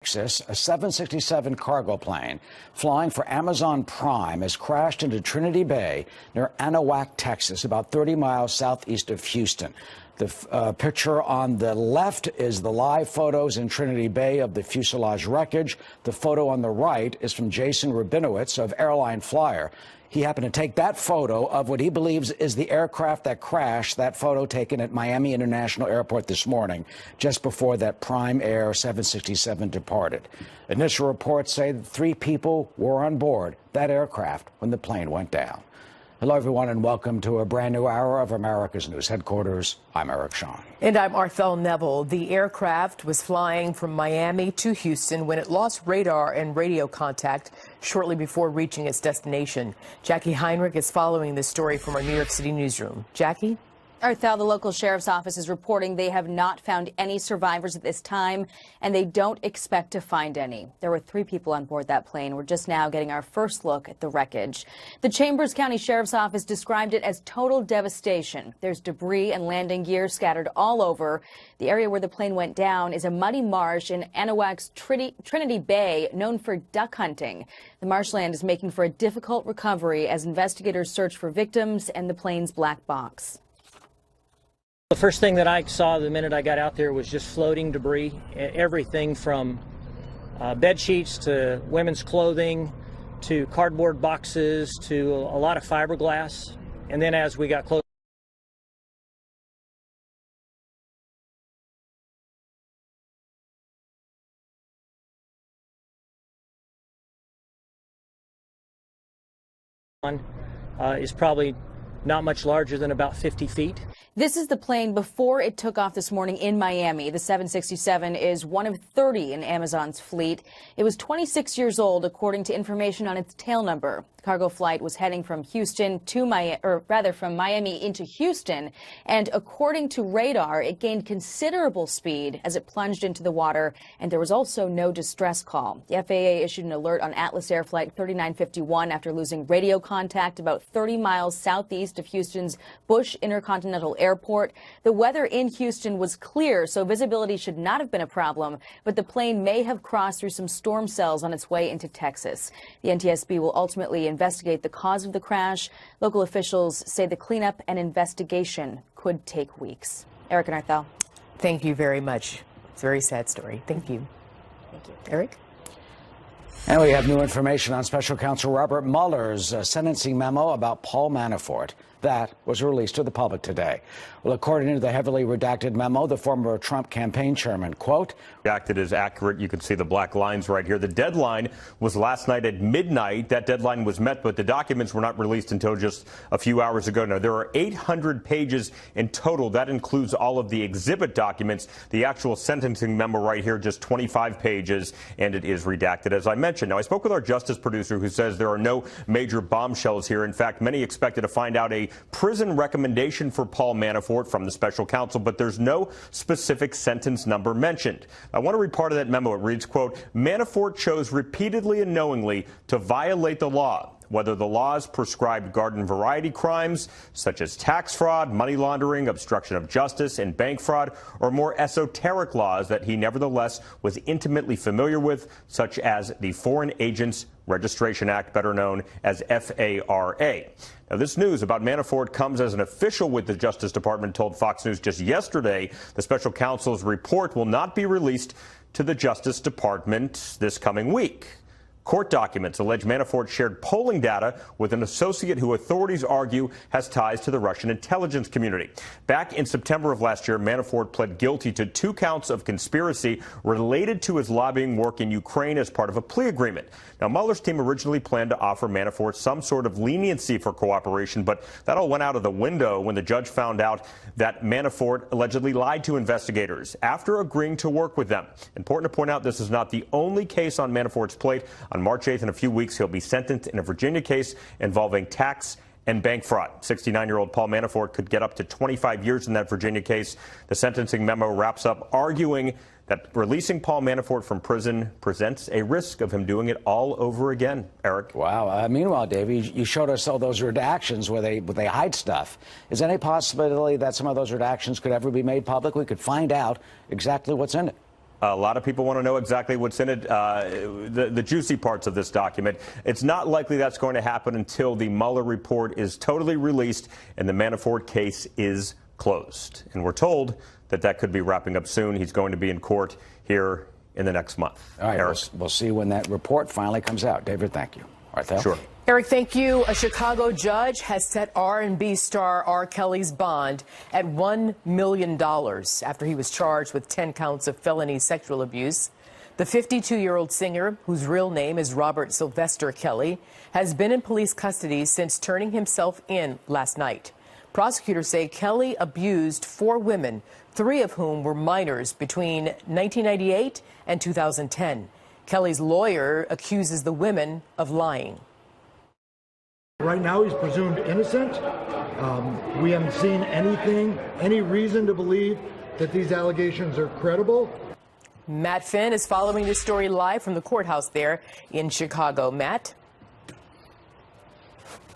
Texas, a 767 cargo plane flying for Amazon Prime has crashed into Trinity Bay near Anahuac, Texas, about 30 miles southeast of Houston. The picture on the left is the live photos in Trinity Bay of the fuselage wreckage. The photo on the right is from Jason Rabinowitz of Airline Flyer. He happened to take that photo of what he believes is the aircraft that crashed, that photo taken at Miami International Airport this morning, just before that Prime Air 767 departed. Initial reports say that 3 people were on board that aircraft when the plane went down. Hello, everyone, and welcome to a brand new hour of America's News Headquarters. I'm Eric Shawn. And I'm Arthel Neville. The aircraft was flying from Miami to Houston when it lost radar and radio contact shortly before reaching its destination. Jackie Heinrich is following this story from our New York City newsroom. Jackie? Arthel, the local sheriff's office is reporting they have not found any survivors at this time, and they don't expect to find any. There were 3 people on board that plane. We're just now getting our first look at the wreckage. The Chambers County Sheriff's Office described it as total devastation. There's debris and landing gear scattered all over. The area where the plane went down is a muddy marsh in Anahuac's Trinity Bay, known for duck hunting. The marshland is making for a difficult recovery as investigators search for victims and the plane's black box. The first thing that I saw the minute I got out there was just floating debris, everything from bed sheets to women's clothing to cardboard boxes to a lot of fiberglass. And then as we got close, is probably not much larger than about 50 feet. This is the plane before it took off this morning in Miami. The 767 is one of 30 in Amazon's fleet. It was 26 years old, according to information on its tail number. The cargo flight was heading from Houston to from Miami into Houston, and according to radar, it gained considerable speed as it plunged into the water, and there was also no distress call. The FAA issued an alert on Atlas Air Flight 3951 after losing radio contact about 30 miles southeast of Houston's Bush Intercontinental Airport. The weather in Houston was clear, so visibility should not have been a problem, but the plane may have crossed through some storm cells on its way into Texas. The NTSB will ultimately investigate the cause of the crash. Local officials say the cleanup and investigation could take weeks. Eric and Arthel. Thank you very much. It's a very sad story. Thank you. Thank you. Eric? And we have new information on Special Counsel Robert Mueller's sentencing memo about Paul Manafort. That was released to the public today. Well, according to the heavily redacted memo, the former Trump campaign chairman, quote, redacted is accurate. You can see the black lines right here. The deadline was last night at midnight. That deadline was met, but the documents were not released until just a few hours ago. Now, there are 800 pages in total. That includes all of the exhibit documents. The actual sentencing memo right here, just 25 pages, and it is redacted, as I mentioned. Now, I spoke with our justice producer who says there are no major bombshells here. In fact, many expected to find out a prison recommendation for Paul Manafort from the special counsel, but there's no specific sentence number mentioned. I want to read part of that memo. It reads, quote, Manafort chose repeatedly and knowingly to violate the law, whether the laws prescribed garden variety crimes such as tax fraud, money laundering, obstruction of justice, and bank fraud, or more esoteric laws that he nevertheless was intimately familiar with, such as the Foreign Agents Registration Act, better known as FARA. Now, this news about Manafort comes as an official with the Justice Department told Fox News just yesterday the special counsel's report will not be released to the Justice Department this coming week. Court documents allege Manafort shared polling data with an associate who authorities argue has ties to the Russian intelligence community. Back in September of last year, Manafort pled guilty to 2 counts of conspiracy related to his lobbying work in Ukraine as part of a plea agreement. Now, Mueller's team originally planned to offer Manafort some sort of leniency for cooperation, but that all went out of the window when the judge found out that Manafort allegedly lied to investigators after agreeing to work with them. Important to point out, this is not the only case on Manafort's plate. On March 8th, in a few weeks, he'll be sentenced in a Virginia case involving tax and bank fraud. 69-year-old Paul Manafort could get up to 25 years in that Virginia case. The sentencing memo wraps up arguing that releasing Paul Manafort from prison presents a risk of him doing it all over again. Eric? Wow. Meanwhile, Dave, you showed us all those redactions where they hide stuff. Is there any possibility that some of those redactions could ever be made public? We could find out exactly what's in it. A lot of people want to know exactly what's in it, the juicy parts of this document. It's not likely that's going to happen until the Mueller report is totally released and the Manafort case is closed. And we're told that that could be wrapping up soon. He's going to be in court here in the next month. All right, Eric. we'll see when that report finally comes out. David, thank you. All right, Thel? Sure. Eric, thank you. A Chicago judge has set R&B star R. Kelly's bond at $1 million after he was charged with 10 counts of felony sexual abuse. The 52-year-old singer, whose real name is Robert Sylvester Kelly, has been in police custody since turning himself in last night. Prosecutors say Kelly abused 4 women, 3 of whom were minors between 1998 and 2010. Kelly's lawyer accuses the women of lying. Right now, he's presumed innocent. We haven't seen any reason to believe that these allegations are credible. Matt Finn is following this story live from the courthouse there in Chicago. Matt?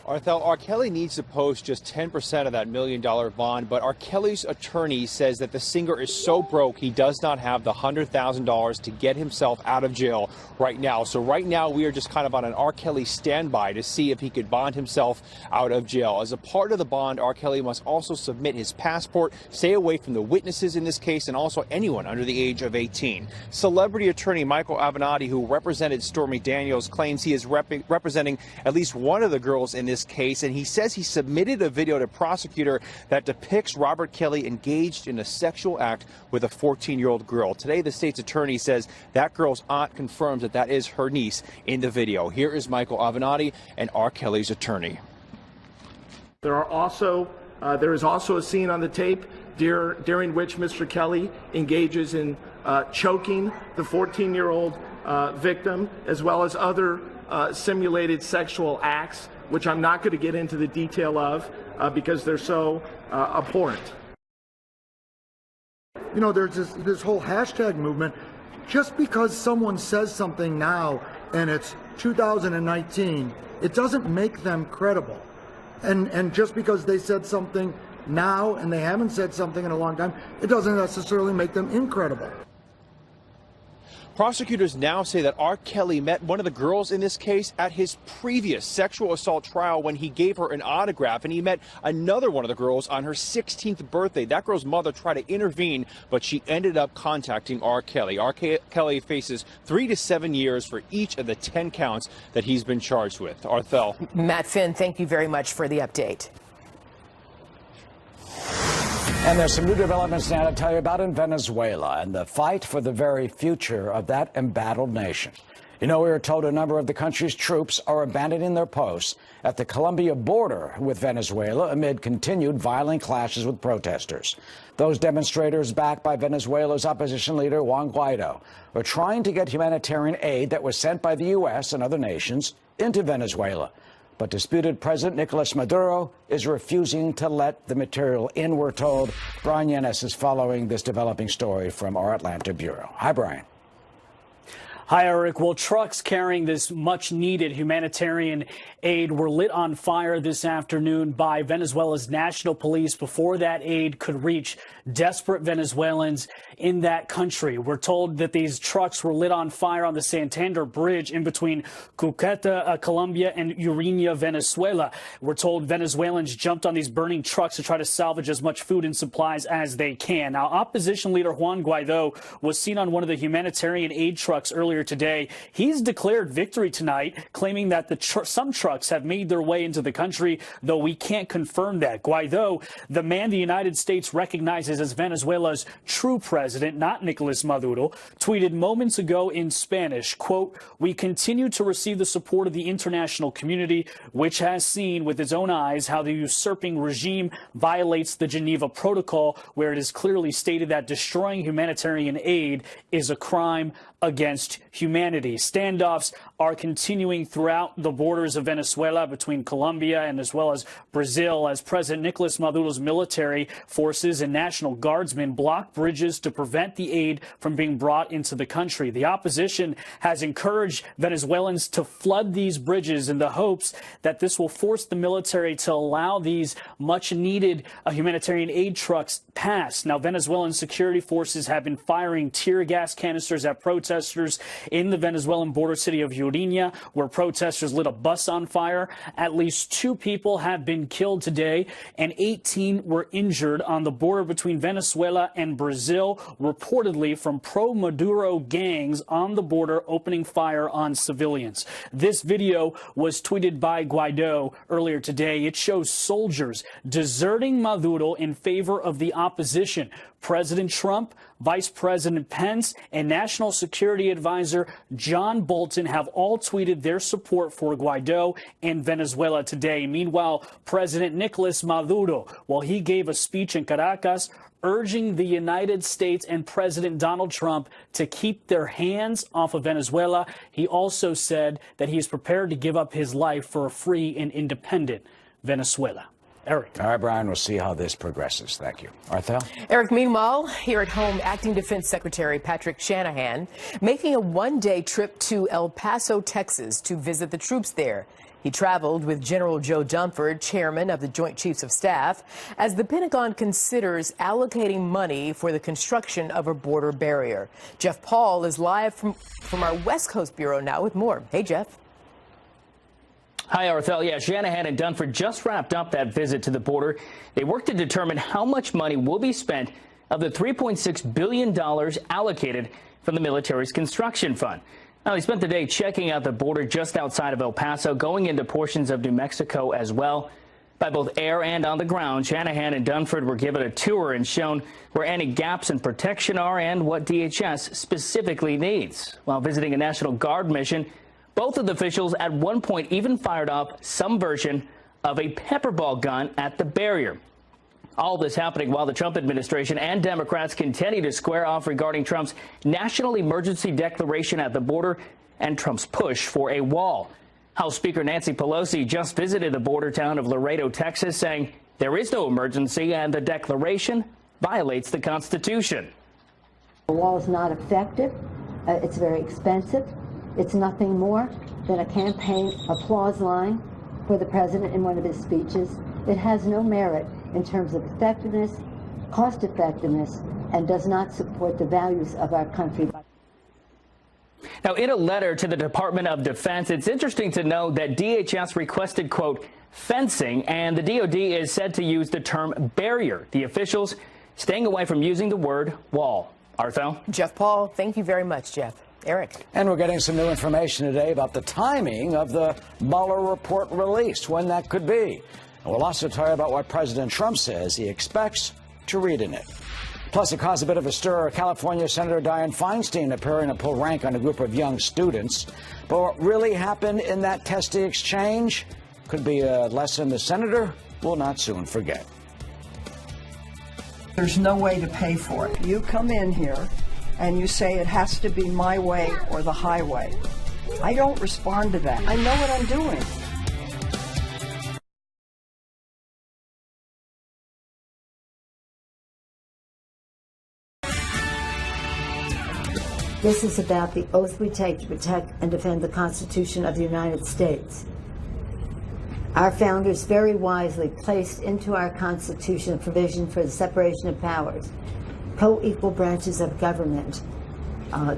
Arthel, R. Kelly needs to post just 10% of that $1 million bond, but R. Kelly's attorney says that the singer is so broke he does not have the $100,000 to get himself out of jail right now. So right now we are just kind of on an R. Kelly standby to see if he could bond himself out of jail. As a part of the bond, R. Kelly must also submit his passport, stay away from the witnesses in this case, and also anyone under the age of 18. Celebrity attorney Michael Avenatti, who represented Stormy Daniels, claims he is representing at least one of the girls in this case, and he says he submitted a video to prosecutor that depicts Robert Kelly engaged in a sexual act with a 14-year-old girl. Today, the state's attorney says that girl's aunt confirms that that is her niece in the video. Here is Michael Avenatti and R. Kelly's attorney. There is also a scene on the tape during which Mr. Kelly engages in choking the 14-year-old victim, as well as other simulated sexual acts, which I'm not going to get into the detail of because they're so abhorrent. You know, there's this whole hashtag movement. Just because someone says something now and it's 2019, it doesn't make them credible. And just because they said something now and they haven't said something in a long time, it doesn't necessarily make them incredible. Prosecutors now say that R. Kelly met one of the girls in this case at his previous sexual assault trial when he gave her an autograph, and he met another one of the girls on her 16th birthday. That girl's mother tried to intervene, but she ended up contacting R. Kelly. R. Kelly faces 3 to 7 years for each of the 10 counts that he's been charged with. Arthel. Matt Finn, thank you very much for the update. And there's some new developments now to tell you about in Venezuela and the fight for the very future of that embattled nation. You know, we were told a number of the country's troops are abandoning their posts at the Colombia border with Venezuela amid continued violent clashes with protesters. Those demonstrators, backed by Venezuela's opposition leader Juan Guaido, are trying to get humanitarian aid that was sent by the U.S. and other nations into Venezuela. But disputed President Nicolas Maduro is refusing to let the material in, we're told. Brian Yanes is following this developing story from our Atlanta bureau. Hi, Brian. Hi, Eric. Well, trucks carrying this much-needed humanitarian aid were lit on fire this afternoon by Venezuela's national police before that aid could reach desperate Venezuelans in that country. We're told that these trucks were lit on fire on the Santander Bridge in between Cúcuta, Colombia, and Uriña, Venezuela. We're told Venezuelans jumped on these burning trucks to try to salvage as much food and supplies as they can. Now, opposition leader Juan Guaido was seen on one of the humanitarian aid trucks earlier today. He's declared victory tonight, claiming that some trucks have made their way into the country, though we can't confirm that. Guaido, the man the United States recognizes as Venezuela's true president, not Nicolas Maduro, tweeted moments ago in Spanish, quote, "We continue to receive the support of the international community, which has seen with its own eyes how the usurping regime violates the Geneva Protocol, where it is clearly stated that destroying humanitarian aid is a crime against humanity. Standoffs are continuing throughout the borders of Venezuela between Colombia and as well as Brazil as President Nicolas Maduro's military forces and National Guardsmen block bridges to prevent the aid from being brought into the country. The opposition has encouraged Venezuelans to flood these bridges in the hopes that this will force the military to allow these much needed humanitarian aid trucks pass. Now, Venezuelan security forces have been firing tear gas canisters at protesters in the Venezuelan border city of Uriña, where protesters lit a bus on fire. At least 2 people have been killed today and 18 were injured on the border between Venezuela and Brazil, reportedly from pro-Maduro gangs on the border opening fire on civilians. This video was tweeted by Guaido earlier today. It shows soldiers deserting Maduro in favor of the opposition. President Trump, Vice President Pence, and National Security Advisor John Bolton have all tweeted their support for Guaido in Venezuela today. Meanwhile, President Nicolas Maduro, while he gave a speech in Caracas, urging the United States and President Donald Trump to keep their hands off of Venezuela. He also said that he is prepared to give up his life for a free and independent Venezuela. Eric. All right, Brian, we'll see how this progresses. Thank you. Arthel? Eric, meanwhile, here at home, Acting Defense Secretary Patrick Shanahan making a one-day trip to El Paso, Texas to visit the troops there. He traveled with General Joe Dunford, chairman of the Joint Chiefs of Staff, as the Pentagon considers allocating money for the construction of a border barrier. Jeff Paul is live from our West Coast Bureau now with more. Hey, Jeff. Hi, Arthel. Yeah, Shanahan and Dunford just wrapped up that visit to the border. They worked to determine how much money will be spent of the $3.6 billion allocated from the military's construction fund. Now, they spent the day checking out the border just outside of El Paso, going into portions of New Mexico as well. By both air and on the ground, Shanahan and Dunford were given a tour and shown where any gaps in protection are and what DHS specifically needs. While visiting a National Guard mission, both of the officials at one point even fired off some version of a pepperball gun at the barrier. All this happening while the Trump administration and Democrats continue to square off regarding Trump's national emergency declaration at the border and Trump's push for a wall. House Speaker Nancy Pelosi just visited the border town of Laredo, Texas, saying there is no emergency and the declaration violates the Constitution. The wall is not effective. It's very expensive. It's nothing more than a campaign applause line for the president in one of his speeches. It has no merit in terms of effectiveness, cost effectiveness, and does not support the values of our country. Now, in a letter to the Department of Defense, it's interesting to note that DHS requested, quote, fencing, and the DOD is said to use the term barrier. The officials staying away from using the word wall. Arthel? Jeff Paul, thank you very much, Jeff. Eric. And we're getting some new information today about the timing of the Mueller report release, when that could be. And we'll also tell you about what President Trump says he expects to read in it. Plus, it caused a bit of a stir. California Senator Dianne Feinstein appearing to pull rank on a group of young students. But what really happened in that testy exchange could be a lesson the senator will not soon forget. There's no way to pay for it. You come in here and you say it has to be my way or the highway. I don't respond to that. I know what I'm doing. This is about the oath we take to protect and defend the Constitution of the United States. Our founders very wisely placed into our Constitution provision for the separation of powers, co-equal branches of government,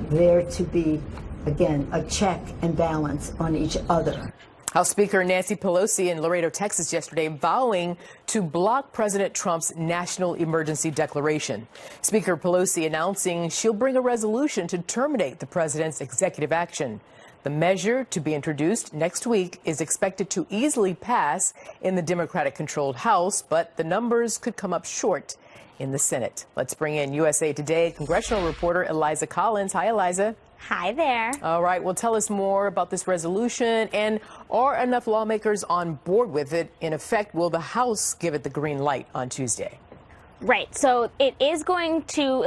there to be, again, a check and balance on each other. House Speaker Nancy Pelosi in Laredo, Texas yesterday vowing to block President Trump's national emergency declaration. Speaker Pelosi announcing she'll bring a resolution to terminate the president's executive action. The measure, to be introduced next week, is expected to easily pass in the Democratic-controlled House, but the numbers could come up short in the Senate. Let's bring in USA Today congressional reporter Eliza Collins. Hi, Eliza. Hi there. All right. Well, tell us more about this resolution, and are enough lawmakers on board with it? In effect, will the House give it the green light on Tuesday? Right. So it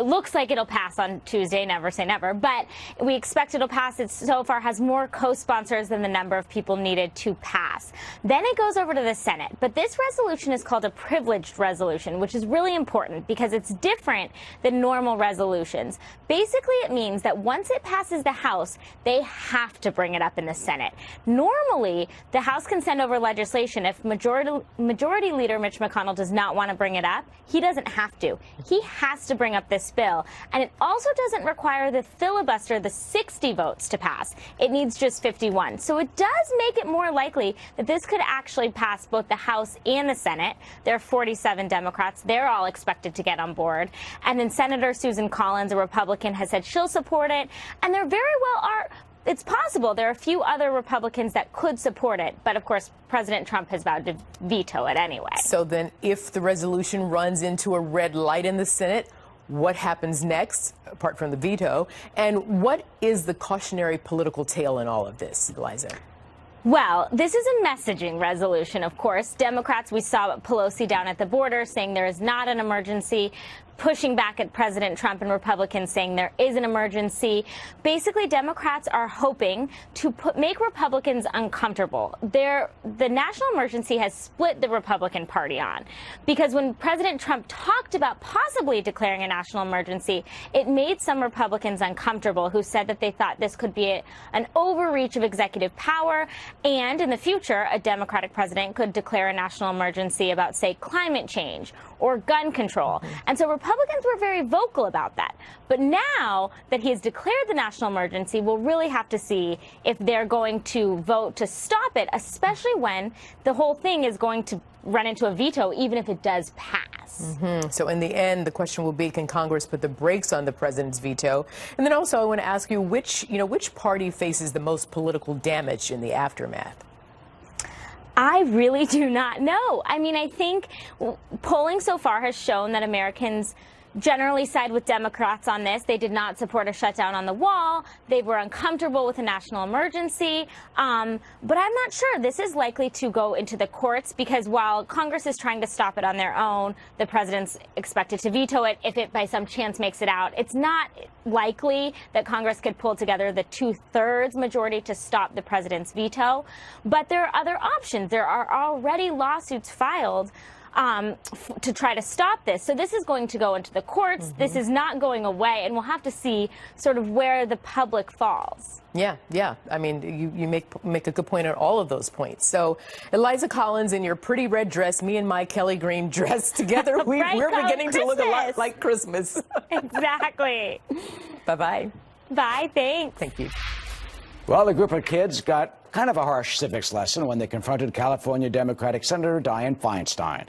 looks like it'll pass on Tuesday, never say never, but we expect it'll pass. It so far has more co-sponsors than the number of people needed to pass. Then it goes over to the Senate. But this resolution is called a privileged resolution, which is really important because it's different than normal resolutions. Basically, it means that once it passes the House, they have to bring it up in the Senate. Normally, the House can send over legislation if Majority Leader Mitch McConnell does not want to bring it up. He doesn't have to. He has to bring up this bill. And it also doesn't require the filibuster, the 60 votes to pass. It needs just 51. So it does make it more likely that this could actually pass both the House and the Senate. There are 47 Democrats. They're all expected to get on board. And then Senator Susan Collins, a Republican, has said she'll support it. And there very well are. It's possible there are a few other Republicans that could support it. But, of course, President Trump has vowed to veto it anyway. So then if the resolution runs into a red light in the Senate, what happens next, apart from the veto? And what is the cautionary political tale in all of this, Eliza? Well, this is a messaging resolution, of course. Democrats, we saw Pelosi down at the border saying there is not an emergency, pushing back at President Trump, and Republicans saying there is an emergency. Basically, Democrats are hoping to make Republicans uncomfortable. The national emergency has split the Republican Party on, because when President Trump talked about possibly declaring a national emergency, it made some Republicans uncomfortable who said that they thought this could be an overreach of executive power, and in the future, a Democratic president could declare a national emergency about, say, climate change or gun control. And so Republicans were very vocal about that. But now that he has declared the national emergency, we'll really have to see if they're going to vote to stop it, especially when the whole thing is going to run into a veto, even if it does pass. So in the end, the question will be, can Congress put the brakes on the president's veto? And then also I want to ask you, which party faces the most political damage in the aftermath? I really do not know. I mean, I think polling so far has shown that Americans generally side with Democrats on this. They did not support a shutdown on the wall. They were uncomfortable with a national emergency. But I'm not sure. This is likely to go into the courts because while Congress is trying to stop it on their own, the president's expected to veto it if it by some chance makes it out. It's not likely that Congress could pull together the 2/3 majority to stop the president's veto. But there are other options. There are already lawsuits filed to try to stop this. So this is going to go into the courts. This is not going away, and we'll have to see sort of where the public falls. Yeah. I mean, you make a good point on all of those points. So, Eliza Collins in your pretty red dress, me and my Kelly Green dress together, we're beginning to look a lot like Christmas. Exactly. Bye-bye. Bye, thanks. Thank you. Well, a group of kids got kind of a harsh civics lesson when they confronted California Democratic Senator Dianne Feinstein.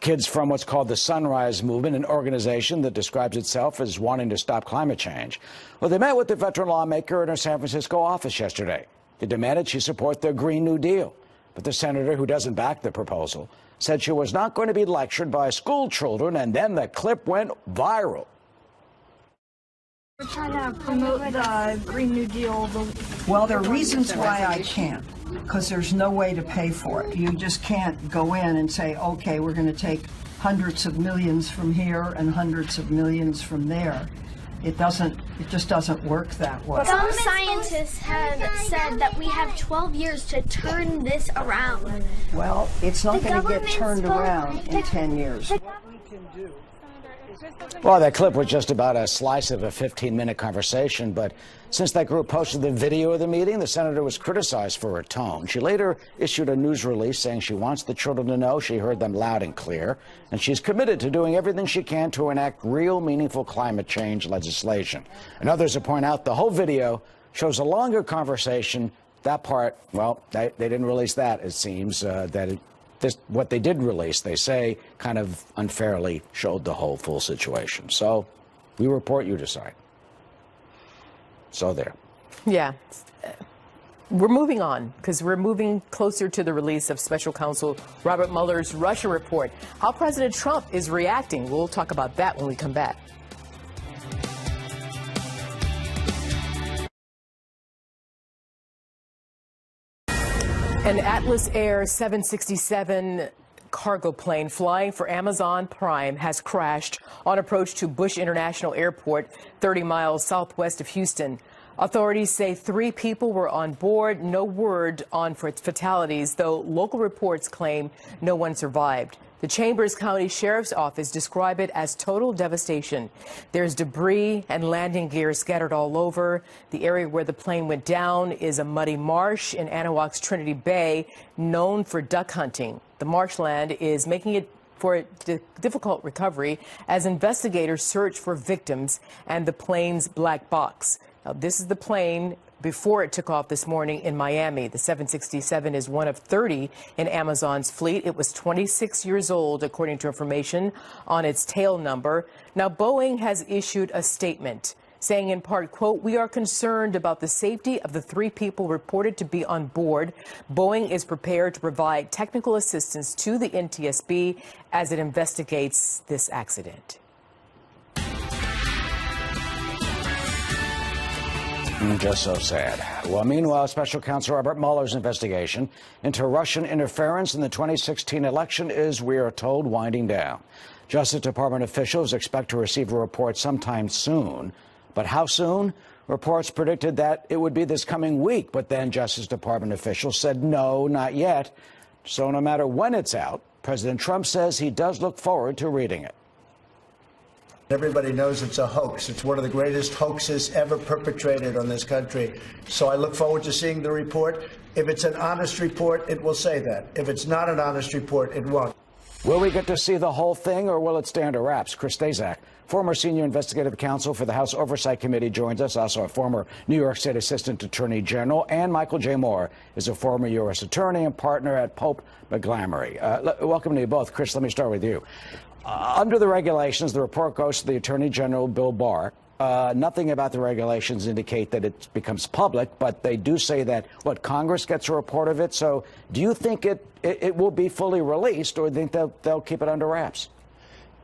Kids from what's called the Sunrise Movement, an organization that describes itself as wanting to stop climate change. Well, they met with the veteran lawmaker in her San Francisco office yesterday. They demanded she support their Green New Deal. But the senator, who doesn't back the proposal, said she was not going to be lectured by school children, and then the clip went viral. We're trying to promote the Green New Deal. Well, there are reasons why I can't, because there's no way to pay for it. You just can't go in and say, okay, we're going to take hundreds of millions from here and hundreds of millions from there. It just doesn't work that way. Some scientists have said that we have 12 years to turn this around. Well, it's not going to get turned around in 10 years. Well, that clip was just about a slice of a 15-minute conversation, but since that group posted the video of the meeting, the senator was criticized for her tone. She later issued a news release saying she wants the children to know she heard them loud and clear, and she's committed to doing everything she can to enact real, meaningful climate change legislation. And others will point out the whole video shows a longer conversation. That part, well, they didn't release that, it seems, what they did release, they say, kind of unfairly showed the whole full situation. So we report, you decide. So there. Yeah. We're moving on because we're moving closer to the release of Special Counsel Robert Mueller's Russia report. How President Trump is reacting. We'll talk about that when we come back. An Atlas Air 767 cargo plane flying for Amazon Prime has crashed on approach to Bush International Airport, 30 miles southwest of Houston. Authorities say 3 people were on board. No word on fatalities, though local reports claim no one survived. The Chambers County Sheriff's Office described it as total devastation. There's debris and landing gear scattered all over. The area where the plane went down is a muddy marsh in Anahuac's Trinity Bay, known for duck hunting. The marshland is making it for a difficult recovery as investigators search for victims and the plane's black box. Now, this is the plane before it took off this morning in Miami. The 767 is one of 30 in Amazon's fleet. It was 26 years old, according to information on its tail number. Now, Boeing has issued a statement saying in part, quote, "We are concerned about the safety of the 3 people reported to be on board. Boeing is prepared to provide technical assistance to the NTSB as it investigates this accident." Just so sad. Well, meanwhile, Special Counsel Robert Mueller's investigation into Russian interference in the 2016 election is, we are told, winding down. Justice Department officials expect to receive a report sometime soon. But how soon? Reports predicted that it would be this coming week, but then Justice Department officials said no, not yet. So no matter when it's out, President Trump says he does look forward to reading it. Everybody knows it's a hoax. It's one of the greatest hoaxes ever perpetrated on this country. So I look forward to seeing the report. If it's an honest report, it will say that. If it's not an honest report, it won't. Will we get to see the whole thing, or will it stay under wraps? Chris Stazak, former senior investigative counsel for the House Oversight Committee, joins us. Also a former New York State Assistant Attorney General. And Michael J. Moore is a former U.S. attorney and partner at Pope McGlamry. Welcome to you both. Chris, let me start with you. Under the regulations, the report goes to the Attorney General, Bill Barr. Nothing about the regulations indicate that it becomes public, but they do say that, Congress gets a report of it. So do you think it will be fully released, or do you think they'll keep it under wraps?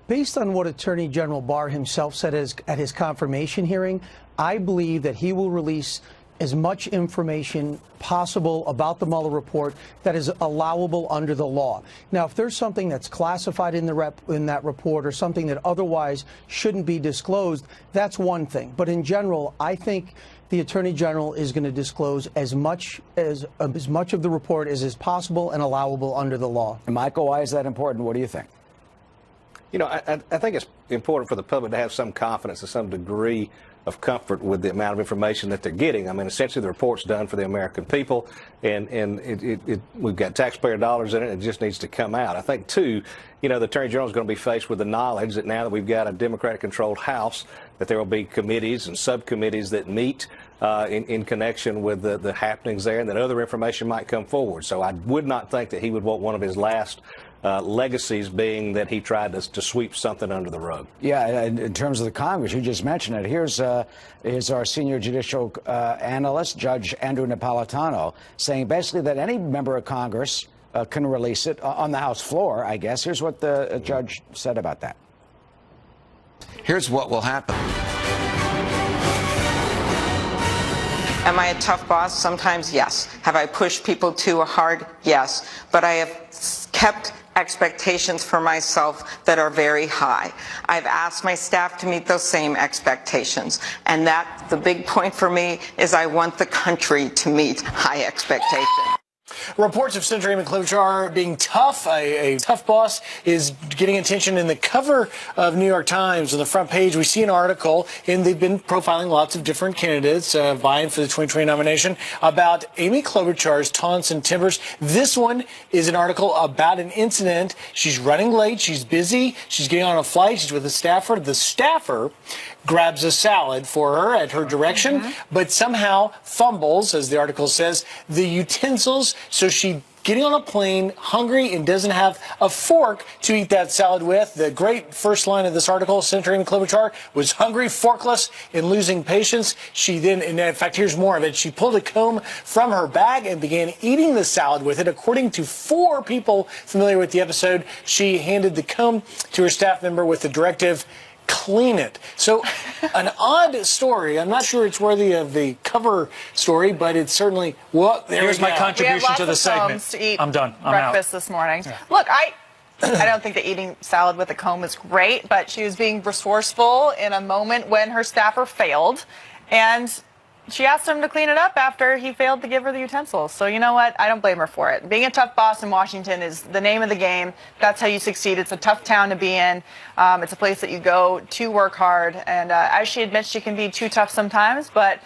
Based on what Attorney General Barr himself said at his confirmation hearing, I believe that he will release as much information possible about the Mueller report that is allowable under the law. Now, if there's something that's classified in that report or something that otherwise shouldn't be disclosed, that's one thing. But in general, I think the Attorney General is going to disclose as much of the report as is possible and allowable under the law. And Michael, why is that important? What do you think? You know, I think it's important for the public to have some confidence and some degree of comfort with the amount of information that they're getting. I mean, essentially, the report's done for the American people, and we've got taxpayer dollars in it. It just needs to come out. I think, too, you know, the Attorney General is going to be faced with the knowledge that now that we've got a Democratic-controlled House, that there will be committees and subcommittees that meet in connection with the happenings there, and that other information might come forward. So I would not think that he would want one of his last legacies being that he tried to sweep something under the rug. Yeah, in terms of the Congress, you just mentioned it. Here's our senior judicial analyst, Judge Andrew Napolitano, saying basically that any member of Congress can release it on the House floor, I guess. Here's what the judge said about that. Here's what will happen. Am I a tough boss? Sometimes, yes. Have I pushed people too hard? Yes. But I have kept expectations for myself that are very high. I've asked my staff to meet those same expectations. And the big point for me is I want the country to meet high expectations. Reports of Senator Amy Klobuchar being tough, a tough boss, is getting attention in the cover of New York Times. On the front page, we see an article, and they've been profiling lots of different candidates vying for the 2020 nomination, about Amy Klobuchar's taunts and timbers. This one is an article about an incident. She's running late. She's busy. She's getting on a flight. She's with a staffer. The staffer grabs a salad for her at her direction, but somehow fumbles, as the article says, the utensils. So she getting on a plane, hungry, and doesn't have a fork to eat that salad with. The great first line of this article, Senator Amy Klobuchar was hungry, forkless, and losing patience. She then, and in fact, here's more of it. She pulled a comb from her bag and began eating the salad with it. According to 4 people familiar with the episode, she handed the comb to her staff member with the directive, clean it. So an odd story. I'm not sure it's worthy of the cover story, but it's certainly, well, here's my contribution to the segment. To eat I'm done. I'm breakfast out. This morning. Yeah. Look, I don't think that eating salad with a comb is great, but she was being resourceful in a moment when her staffer failed, and she asked him to clean it up after he failed to give her the utensils. So you know what? I don't blame her for it. Being a tough boss in Washington is the name of the game. That's how you succeed. It's a tough town to be in. It's a place that you go to work hard. And as she admits, she can be too tough sometimes. But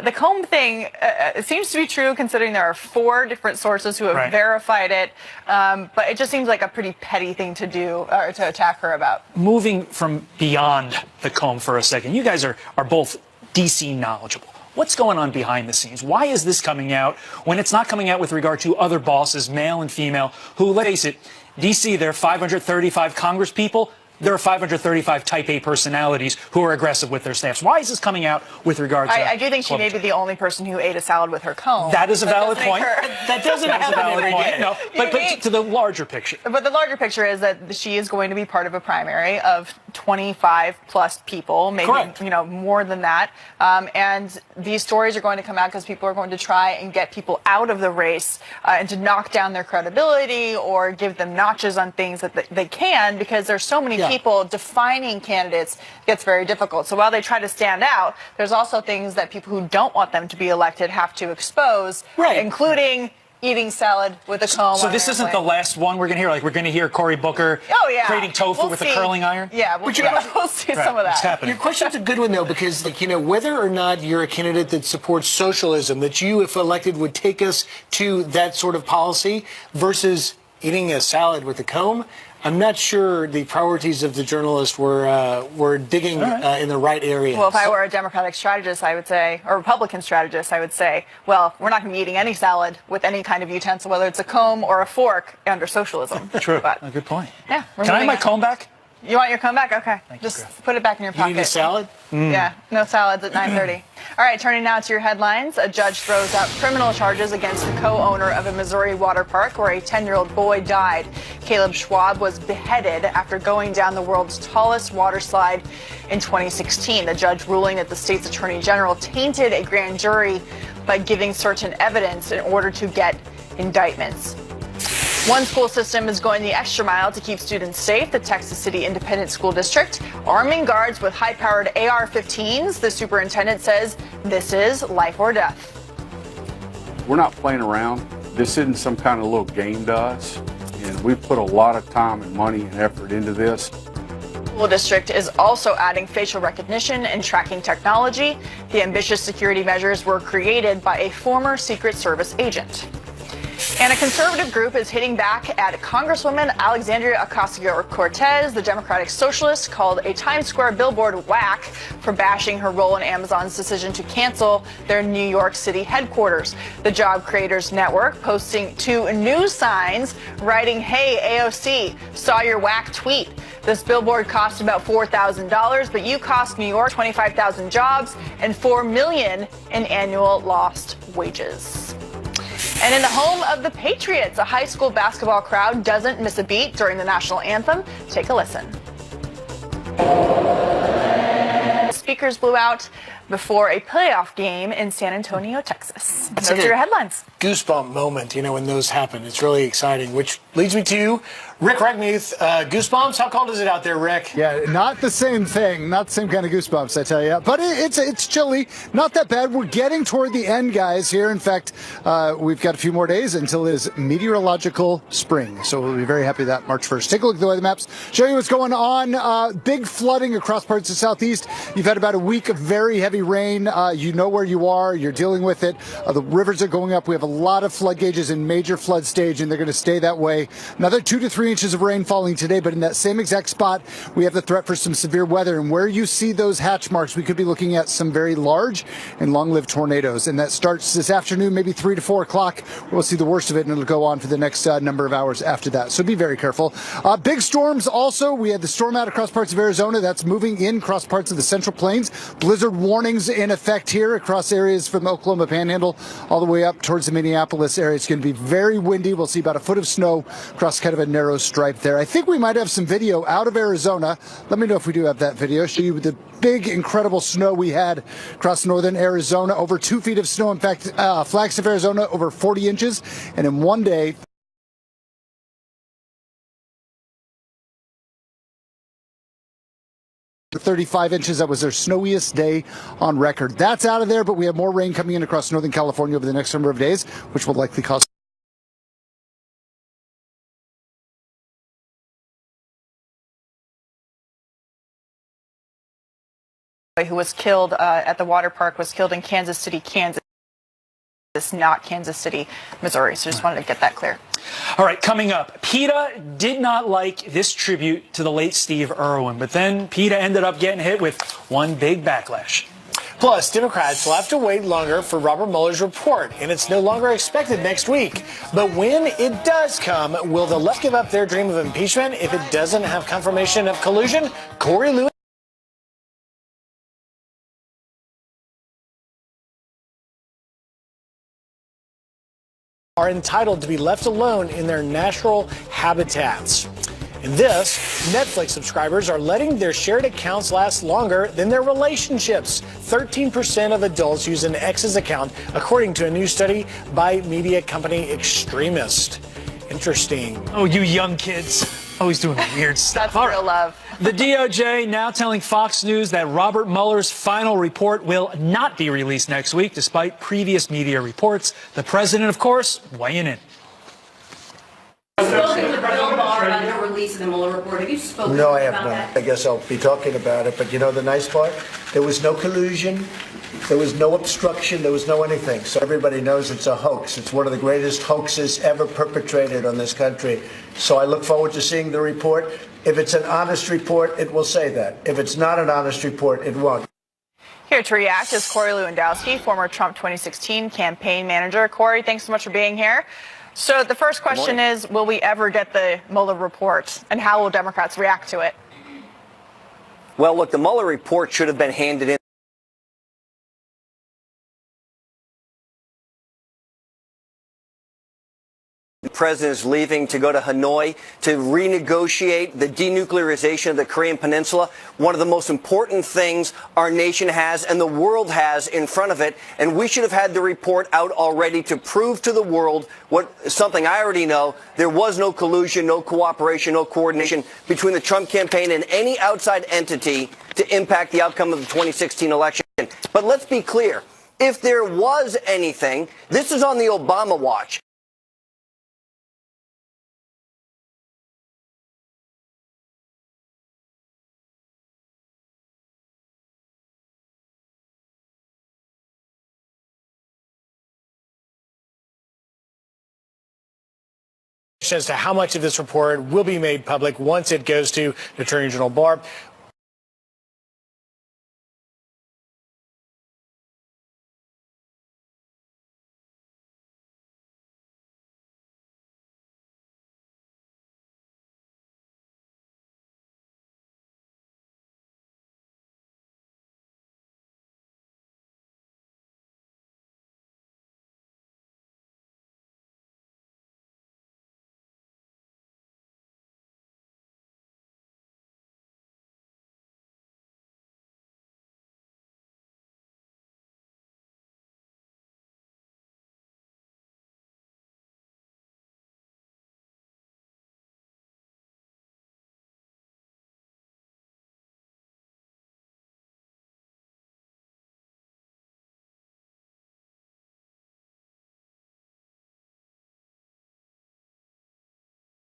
the comb thing, it seems to be true considering there are 4 different sources who have verified it. But it just seems like a pretty petty thing to do or to attack her about. Moving from beyond the comb for a second, you guys are both D.C. knowledgeable. What's going on behind the scenes? Why is this coming out when it's not coming out with regard to other bosses, male and female, who, let's face it, D.C., there are 535 Congress people. There are 535 Type A personalities who are aggressive with their staffs. Why is this coming out with regard to... I do think she may be the only person who ate a salad with her comb. That is a valid point. That doesn't have a valid point. No, but to the larger picture. But the larger picture is that she is going to be part of a primary of 25 plus people, maybe more than that. And these stories are going to come out because people are going to try and get people out of the race and to knock down their credibility or give them notches on things that they can, because there's so many people defining candidates gets very difficult. So while they try to stand out, there's also things that people who don't want them to be elected have to expose, including eating salad with a comb. So this isn't the last one we're going to hear. Like, we're going to hear Cory Booker creating tofu with a curling iron. Yeah, we'll see some of that. It's happening. Your question's a good one, though, because whether or not you're a candidate that supports socialism, that you, if elected, would take us to that sort of policy versus eating a salad with a comb. I'm not sure the priorities of the journalist were digging in the right area. Well, if I were a Democratic strategist, I would say, or Republican strategist, I would say, well, we're not going to be eating any salad with any kind of utensil, whether it's a comb or a fork, under socialism. True. A good point. Yeah. Can I have my comb back? You want your comb back? Okay. Just put it back in your pocket. You need a salad? Yeah, no salads at 9:30. All right, turning now to your headlines. A judge throws out criminal charges against the co-owner of a Missouri water park where a 10-year-old boy died. Caleb Schwab was beheaded after going down the world's tallest water slide in 2016. The judge ruling that the state's attorney general tainted a grand jury by giving certain evidence in order to get indictments. One school system is going the extra mile to keep students safe. The Texas City Independent School District arming guards with high-powered AR-15s. The superintendent says this is life or death. We're not playing around. This isn't some kind of little game to us. And we've put a lot of time and money and effort into this. The school district is also adding facial recognition and tracking technology. The ambitious security measures were created by a former Secret Service agent. And a conservative group is hitting back at Congresswoman Alexandria Ocasio-Cortez. The Democratic Socialist called a Times Square billboard whack for bashing her role in Amazon's decision to cancel their New York City headquarters. The Job Creators Network posting 2 news signs writing, "Hey, AOC, saw your whack tweet." This billboard cost about $4,000, but you cost New York 25,000 jobs and $4 million in annual lost wages. And in the home of the Patriots, a high school basketball crowd doesn't miss a beat during the national anthem. Take a listen. Speakers blew out before a playoff game in San Antonio, Texas. Those are your headlines. Goosebump moment, when those happen. It's really exciting, which leads me to Rick Reckmuth. Goosebumps? How cold is it out there, Rick? Yeah, not the same thing. Not the same kind of goosebumps, I tell you. But it's chilly. Not that bad. We're getting toward the end, guys, here. In fact, we've got a few more days until it is meteorological spring. So we'll be very happy that March 1st. Take a look at the weather maps. Show you what's going on. Big flooding across parts of the southeast. You've had about a week of very heavy rain. You know where you are. You're dealing with it. The rivers are going up. We have a lot of flood gauges in major flood stage, and they're going to stay that way. Another 2 to 3 inches of rain falling today, but in that same exact spot, we have the threat for some severe weather. And where you see those hatch marks, we could be looking at some very large and long-lived tornadoes. And that starts this afternoon, maybe 3 to 4 o'clock. We'll see the worst of it, and it'll go on for the next number of hours after that. So be very careful. Big storms also. We had the storm out across parts of Arizona. That's moving in across parts of the Central Plains. Blizzard warnings in effect here across areas from the Oklahoma Panhandle all the way up towards the Minneapolis area. It's going to be very windy. We'll see about a foot of snow across kind of a narrow stripe there. I think we might have some video out of Arizona. Let me know if we do have that video. Show you the big, incredible snow we had across northern Arizona. Over 2 feet of snow. In fact, Flagstaff, Arizona, over 40 inches. And in one day, 35 inches. That was their snowiest day on record. That's out of there, but we have more rain coming in across Northern California over the next number of days, which will likely cause who was killed at the water park was killed in Kansas City, Kansas, not Kansas City, Missouri. So just wanted to get that clear. All right, coming up, PETA did not like this tribute to the late Steve Irwin, but then PETA ended up getting hit with one big backlash. Plus, Democrats will have to wait longer for Robert Mueller's report, and it's no longer expected next week. But when it does come, will the left give up their dream of impeachment if it doesn't have confirmation of collusion? Corey Lewis are entitled to be left alone in their natural habitats. In this, Netflix subscribers are letting their shared accounts last longer than their relationships. 13% of adults use an ex's account, according to a new study by media company Extremist. Interesting. Oh, you young kids. Always doing weird stuff. That's real love. The DOJ now telling Fox News that Robert Mueller's final report will not be released next week, despite previous media reports. The president, of course, weighing in. Spoken to Bill Barr about the release of the Mueller report. Have you spoken No, I have about not. that? I guess I'll be talking about it. But you know the nice part? There was no collusion. There was no obstruction. There was no anything. So everybody knows it's a hoax. It's one of the greatest hoaxes ever perpetrated on this country. So I look forward to seeing the report. If it's an honest report, it will say that. If it's not an honest report, it won't. Here to react is Corey Lewandowski, former Trump 2016 campaign manager. Corey, thanks so much for being here. So the first question is, will we ever get the Mueller report, and how will Democrats react to it? Well, look, the Mueller report should have been handed in. The president is leaving to go to Hanoi to renegotiate the denuclearization of the Korean Peninsula, one of the most important things our nation has and the world has in front of it. And we should have had the report out already to prove to the world something I already know. There was no collusion, no cooperation, no coordination between the Trump campaign and any outside entity to impact the outcome of the 2016 election. But let's be clear. If there was anything, this is on the Obama watch. As to how much of this report will be made public once it goes to Attorney General Barr.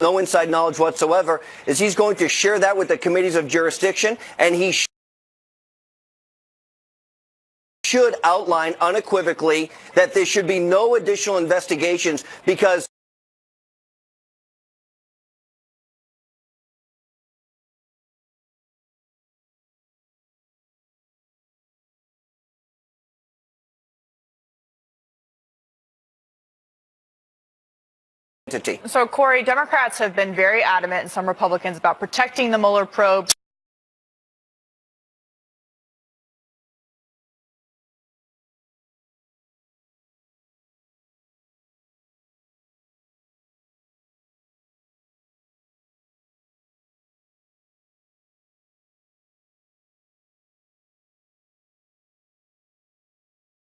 No inside knowledge whatsoever, is he's going to share that with the committees of jurisdiction, and he should outline unequivocally that there should be no additional investigations because So, Corey, Democrats have been very adamant, and some Republicans, about protecting the Mueller probe.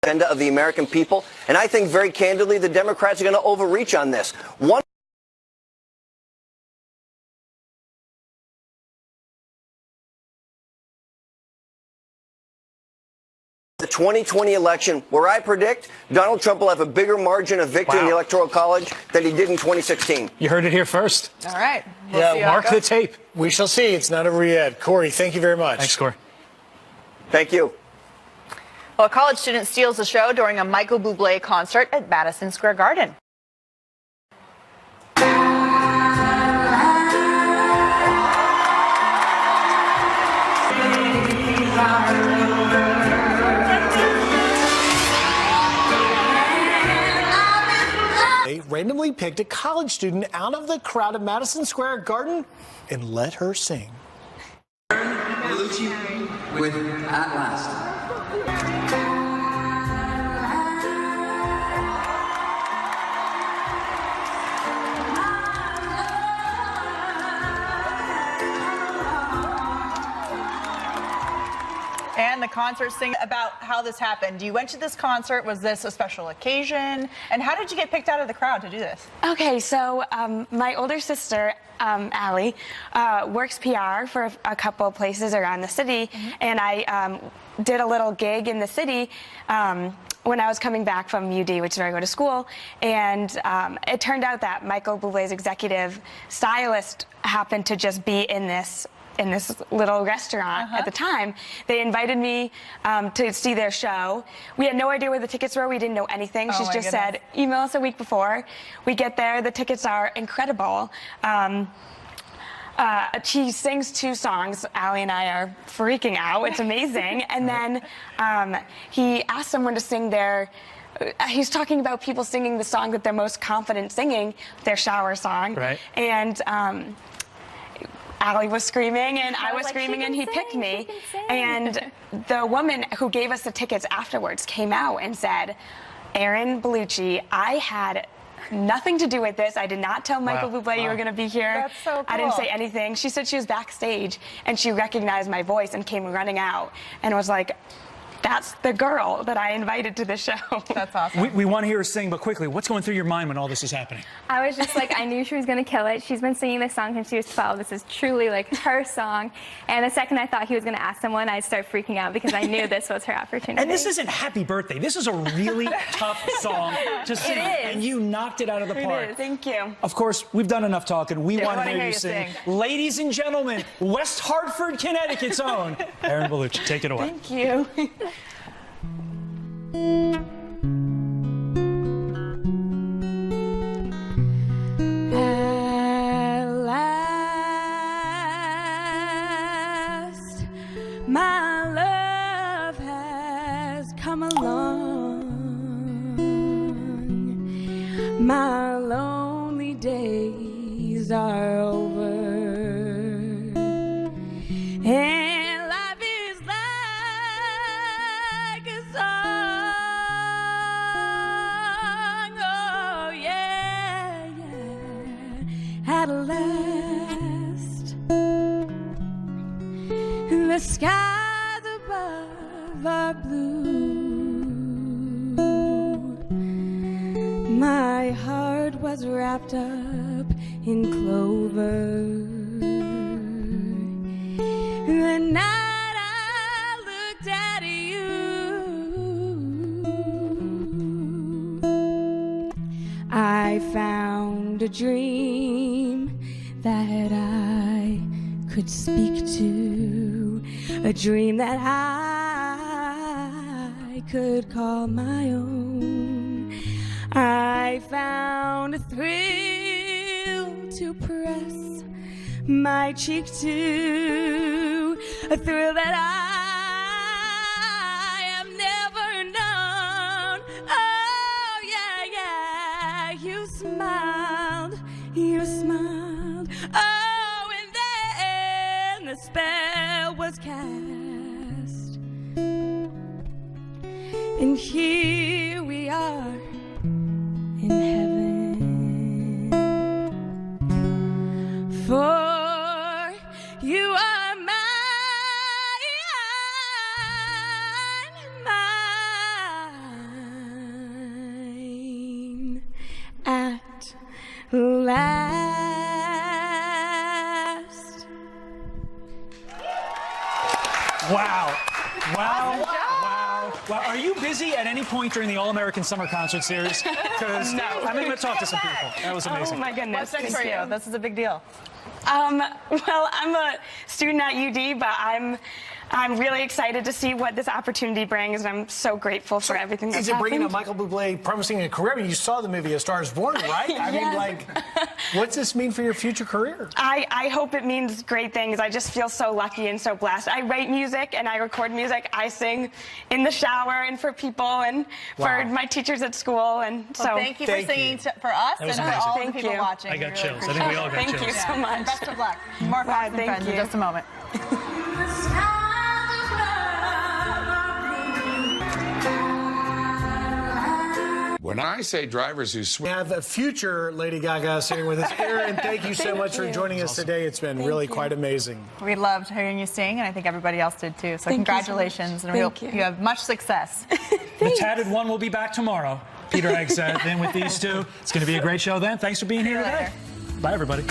Agenda of the American people, and I think very candidly the Democrats are going to overreach on this. One 2020 election, where I predict Donald Trump will have a bigger margin of victory in the Electoral College than he did in 2016. You heard it here first. All right. We'll see how mark it the goes. tape. We shall see. It's not over yet. Corey, thank you very much. Thanks, Corey. Thank you. Well, a college student steals the show during a Michael Bublé concert at Madison Square Garden. They randomly picked a college student out of the crowd at Madison Square Garden and let her sing. Bellucci with At Last. And the concert sing about how this happened. You went to this concert. Was this a special occasion? And how did you get picked out of the crowd to do this? Okay, so my older sister, Allie, works PR for a couple of places around the city, and I did a little gig in the city when I was coming back from UD, which is where I go to school, and it turned out that Michael Bublé's executive stylist happened to just be in this little restaurant at the time. They invited me to see their show. We had no idea where the tickets were. We didn't know anything. She's just said, email us a week before. We get there. The tickets are incredible. She sings 2 songs. Allie and I are freaking out. It's amazing. And then he asked someone to sing he's talking about people singing the song that they're most confident singing, their shower song. Right. And Allie was screaming and I was screaming and he picked me. And the woman who gave us the tickets afterwards came out and said, Erin Bellucci, I had nothing to do with this. I did not tell Michael Bublé you were going to be here. That's so cool. I didn't say anything. She said she was backstage and she recognized my voice and came running out and was like, that's the girl that I invited to the show. That's awesome. We want to hear her sing, but quickly, what's going through your mind when all this is happening? I was just like, I knew she was going to kill it. She's been singing this song since she was 12. This is truly like her song. And the second I thought he was going to ask someone, I'd start freaking out because I knew this was her opportunity. And this isn't Happy Birthday. This is a really tough song to sing. It is. And you knocked it out of the park. It is. Thank you. Of course, we've done enough talking. We want to hear you sing. Ladies and gentlemen, West Hartford, Connecticut's own Erin Bellucci. Take it away. Thank you. At last, my love has come along. My lonely days are over. And life is like a song. Oh, yeah, yeah. At last, the skies above are blue. My heart was wrapped up in clover. The night I looked at you, I found a dream that I could speak to, a dream that I could call my own. I found a thrill to press my cheek to, a thrill that I have never known. Oh, yeah, yeah, you smiled, oh, and then the spell was cast, and here we are in heaven, for you are mine at last. Wow. Wow. Wow. Well, are you busy at any point during the All-American Summer Concert Series? Because No. I'm going to talk to some people. That was amazing. Oh my goodness. What's next for you? This is a big deal. Well, I'm a student at UD, but I'm really excited to see what this opportunity brings, and I'm so grateful for everything that's Is it bringing happened. a Michael Bublé promising a career? I mean, you saw the movie A Star Is Born, right? I mean, Yes. like, what's this mean for your future career? I hope it means great things. I just feel so lucky and so blessed. I write music and I record music. I sing in the shower and for people and for my teachers at school. And Well, so thank you for singing for us That was and for amazing. all Thank the people you. watching. I got We really chills. I think we all got Thank chills. you so much. Best of luck. More Fox and thank Friends in you. just a moment. When I say drivers who We have a future Lady Gaga sitting with us. Erin, thank you so much for joining us today. It's been really quite amazing. We loved hearing you sing, and I think everybody else did too. So Thank you so much. congratulations, and we hope Thank you have much success. The Tatted One will be back tomorrow. Peter Eggs in with these two. It's going to be a great show then. Thanks for being here today. Bye, everybody.